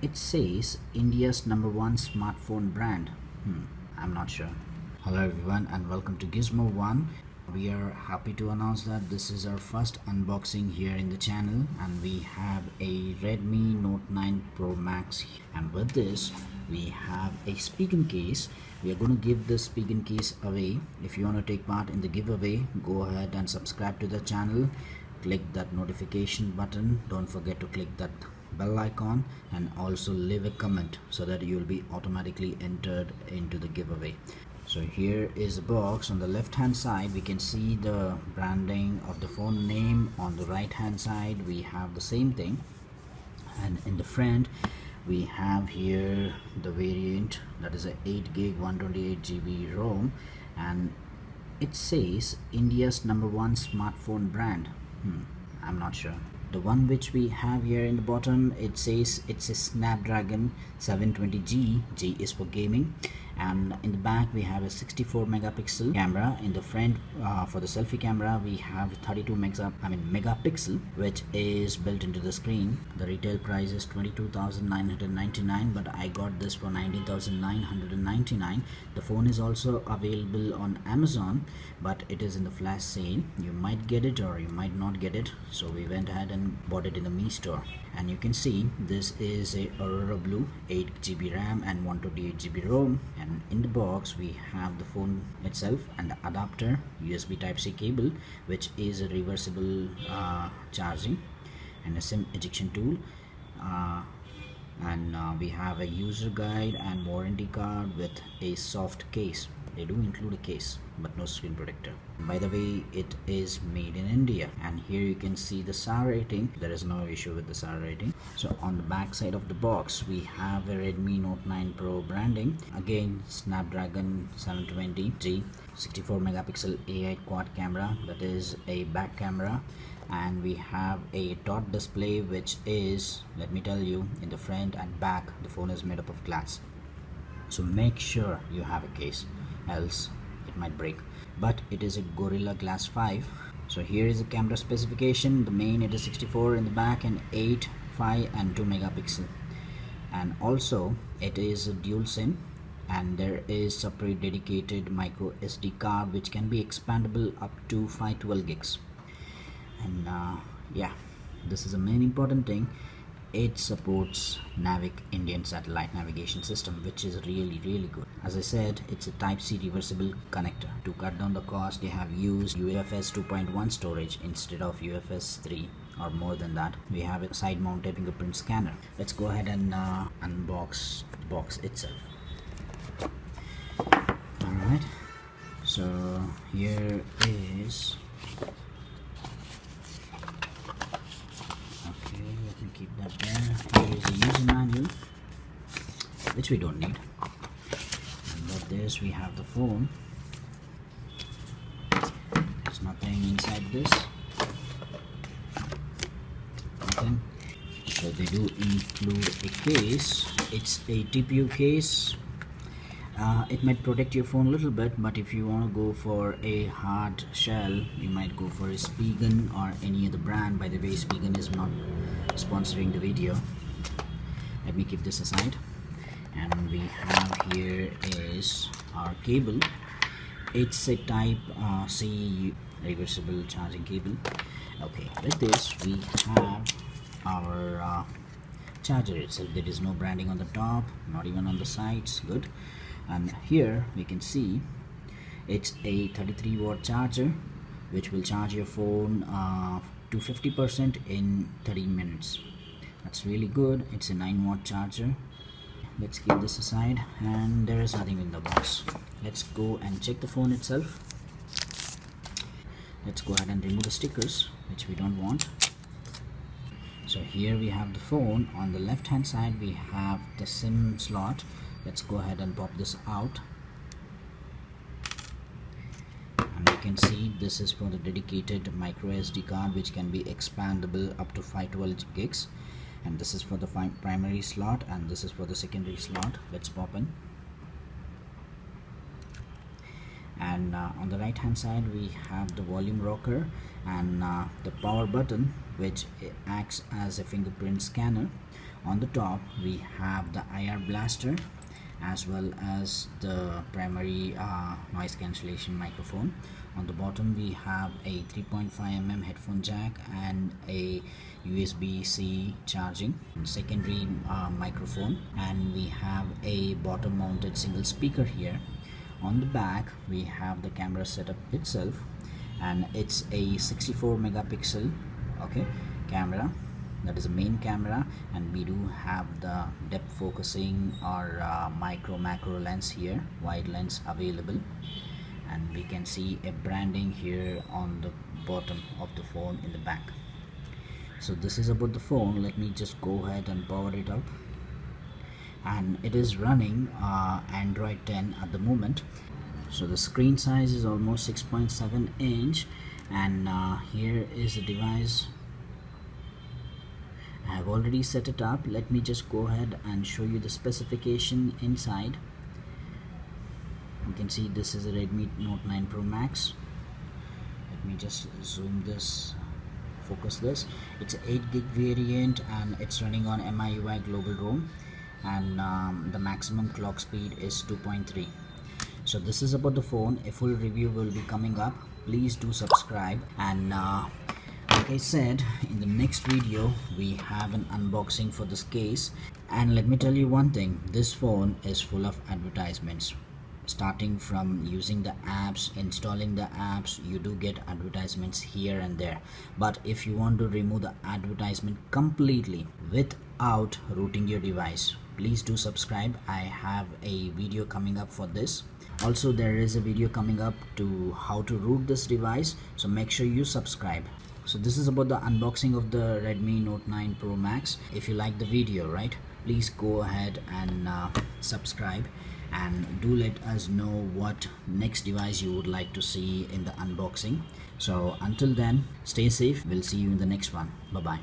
It says India's #1 smartphone brand. I'm not sure. Hello everyone and welcome to GizmoOne. We are happy to announce that this is our first unboxing here in the channel, and we have a Redmi Note 9 Pro Max, and with this we have a Spigen case. We are going to give this Spigen case away. If you want to take part in the giveaway, go ahead and subscribe to the channel, click that notification button, don't forget to click that bell icon, and also leave a comment so that you will be automatically entered into the giveaway. So here is the box. On the left hand side we can see the branding of the phone name. On the right hand side we have the same thing, and in the front we have here the variant, that is a 8GB 128GB ROM, and it says India's #1 smartphone brand. I'm not sure. The one which we have here in the bottom, it says it's a Snapdragon 720G. G is for gaming, and in the back we have a 64 megapixel camera. In the front, for the selfie camera, we have 32 megapixel, which is built into the screen. The retail price is 22,999, but I got this for 19,999. The phone is also available on Amazon, but it is in the flash sale. You might get it or you might not get it, so we went ahead and bought it in the Mi store. And you can see this is a Aurora Blue, 8GB RAM and 128GB ROM. And in the box we have the phone itself and the adapter, USB Type-C cable, which is a reversible charging, and a SIM ejection tool, and we have a user guide and warranty card with a soft case. They do include a case but no screen protector. By the way, it is made in India, and here you can see the SAR rating. There is no issue with the SAR rating. So on the back side of the box we have a Redmi Note 9 Pro branding, again Snapdragon 720G, 64 megapixel AI quad camera, that is a back camera, and we have a dot display, which is, let me tell you, in the front and back the phone is made up of glass, so make sure you have a case, else it might break. But it is a Gorilla Glass 5. So here is the camera specification. The main, it is 64 in the back, and 8, 5 and 2 megapixel, and also it is a dual SIM, and there is separate dedicated micro SD card which can be expandable up to 512 gigs. And yeah, this is the main important thing. It supports Navic Indian satellite navigation system, which is really good. As I said, it's a Type-C reversible connector. To cut down the cost, they have used UFS 2.1 storage instead of UFS 3 or more than that. We have a side mounted fingerprint scanner. Let's go ahead and unbox the box itself. Alright, so here is, let me keep that there. Here is the user manual, which we don't need. And with this we have the phone. There's nothing inside this. Nothing. So they do include a case. It's a TPU case. It might protect your phone a little bit, but if you want to go for a hard shell, you might go for a Spigen or any other brand. By the way, Spigen is not sponsoring the video. Let me keep this aside. And we have here is our cable. It's a Type-C reversible charging cable. Okay, with this we have our charger itself. There is no branding on the top, not even on the sides. Good. And here we can see it's a 33-watt charger which will charge your phone to 50% in 30 minutes. That's really good. It's a 9-watt charger. Let's keep this aside, and there is nothing in the box. Let's go and check the phone itself. Let's go ahead and remove the stickers, which we don't want. So here we have the phone. On the left hand side we have the SIM slot. Let's go ahead and pop this out, and you can see this is for the dedicated micro SD card, which can be expandable up to 512 gigs, and this is for the primary slot, and this is for the secondary slot. Let's pop in. And on the right hand side we have the volume rocker and the power button, which acts as a fingerprint scanner. On the top we have the IR blaster as well as the primary noise cancellation microphone. On the bottom we have a 3.5 mm headphone jack and a USB-C charging secondary microphone, and we have a bottom mounted single speaker here. On the back we have the camera setup itself, and it's a 64 megapixel camera. That is a main camera, and we do have the depth focusing or micro macro lens here, wide lens available, and we can see a branding here on the bottom of the phone in the back. So this is about the phone. Let me just go ahead and power it up, and it is running Android 10 at the moment. So the screen size is almost 6.7 inch, and here is the device. I have already set it up. Let me just go ahead and show you the specification inside. You can see this is a Redmi Note 9 Pro Max. Let me just zoom this, focus this. It's an 8 gig variant, and it's running on MIUI Global ROM, and the maximum clock speed is 2.3. So this is about the phone. A full review will be coming up. Please do subscribe, and like I said, in the next video we have an unboxing for this case. And let me tell you one thing, this phone is full of advertisements. Starting from using the apps, installing the apps, you do get advertisements here and there. But if you want to remove the advertisement completely without rooting your device, please do subscribe. I have a video coming up for this. Also, there is a video coming up to how to root this device, so make sure you subscribe. So this is about the unboxing of the Redmi Note 9 Pro Max. If you like the video, right, please go ahead and subscribe, and do let us know what next device you would like to see in the unboxing. So until then, stay safe. We'll see you in the next one. Bye bye.